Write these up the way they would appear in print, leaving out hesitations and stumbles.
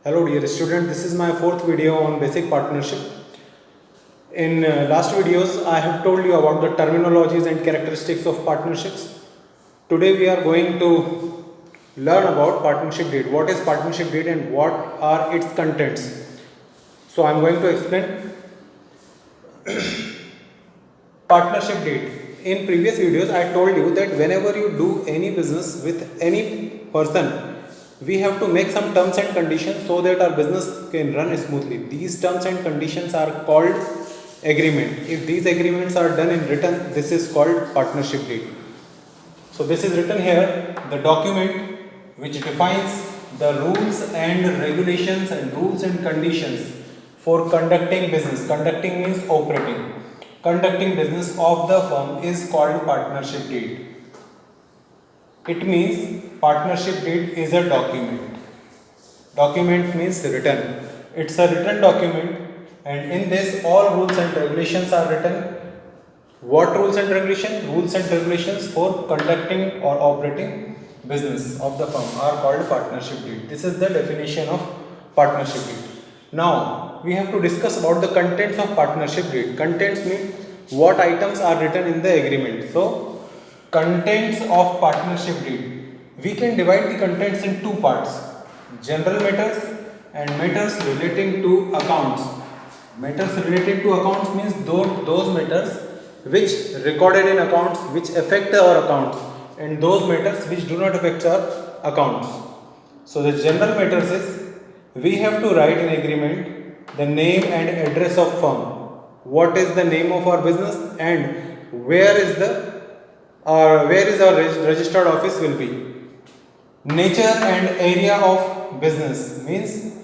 Hello dear student, this is my fourth video on basic partnership. In last videos I have told you about the terminologies and characteristics of partnerships. Today we are going to learn about partnership deed. What is partnership deed and what are its contents? So I am going to explain partnership deed. In previous videos I told you that whenever you do any business with any person, we have to make some terms and conditions so that our business can run smoothly. These terms and conditions are called agreement. If these agreements are done in written, this is called partnership deed. So this is written here, the document which defines the rules and regulations and rules and conditions for conducting business. Conducting means operating. Conducting business of the firm is called partnership deed. It means partnership deed is a document. Document means written. It's a written document, and in this all rules and regulations are written. What rules and regulations? Rules and regulations for conducting or operating business of the firm are called partnership deed. This is the definition of partnership deed. Now we have to discuss about the contents of partnership deed. Contents mean what items are written in the agreement. So contents of partnership deed. We can divide the contents in two parts: general matters and matters relating to accounts. Matters related to accounts means those matters which recorded in accounts which affect our accounts, and those matters which do not affect our accounts. So the general matters is we have to write in agreement the name and address of firm. What is the name of our business and where is our registered office will be. Nature and area of business means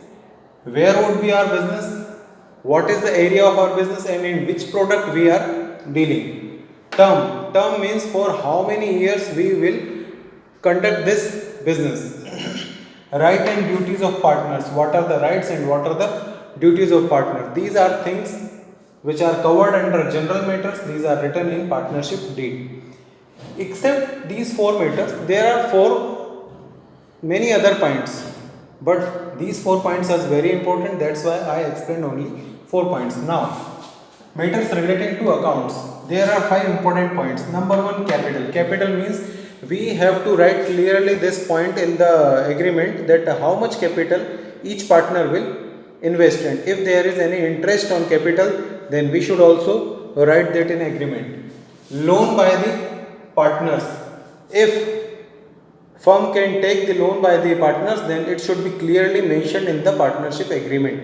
where would be our business, what is the area of our business, and in which product we are dealing. Term means for how many years we will conduct this business. Right and duties of partners. What are the rights and what are the duties of partners? These are things which are covered under general matters. These are written in partnership deed. Except these four matters, there are many other points, but these 4 points are very important. That's why I explained only 4 points. Now, matters relating to accounts, there are 5 important points. Number 1, capital. Capital means we have to write clearly this point in the agreement that how much capital each partner will invest in. If there is any interest on capital, then we should also write that in agreement. Loan by the partners. If firm can take the loan by the partners, then it should be clearly mentioned in the partnership agreement.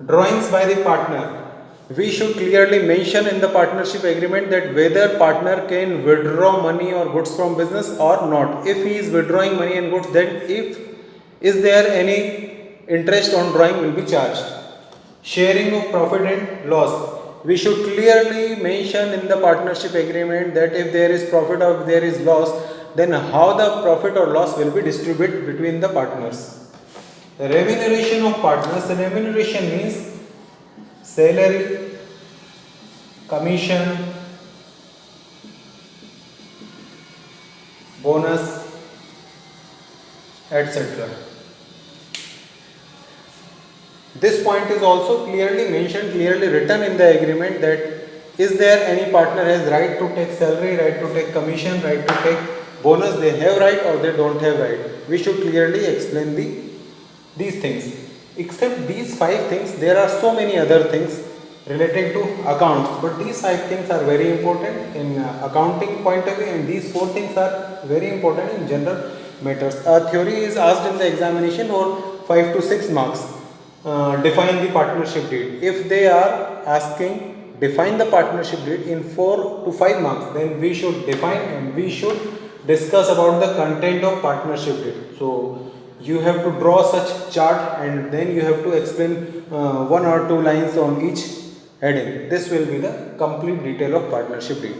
Drawings by the partner. We should clearly mention in the partnership agreement that whether partner can withdraw money or goods from business or not. If he is withdrawing money and goods, then is there any interest on drawing will be charged. Sharing of profit and loss. We should clearly mention in the partnership agreement that if there is profit or if there is loss, then how the profit or loss will be distributed between the partners. Remuneration of partners. Remuneration means salary, commission, bonus, etc. This point is also clearly mentioned, clearly written in the agreement that is there any partner has right to take salary, right to take commission, right to take bonus, they have right or they don't have right. We should clearly explain these things. Except these 5 things, there are so many other things relating to accounts, but these 5 things are very important in accounting point of view, and these 4 things are very important in general matters. A theory is asked in the examination or 5 to 6 marks. Define the partnership deed. If they are asking define the partnership deed in 4 to 5 marks, then we should define and we should discuss about the content of partnership deed. So you have to draw such chart and then you have to explain 1 or 2 lines on each heading. This will be the complete detail of partnership deed.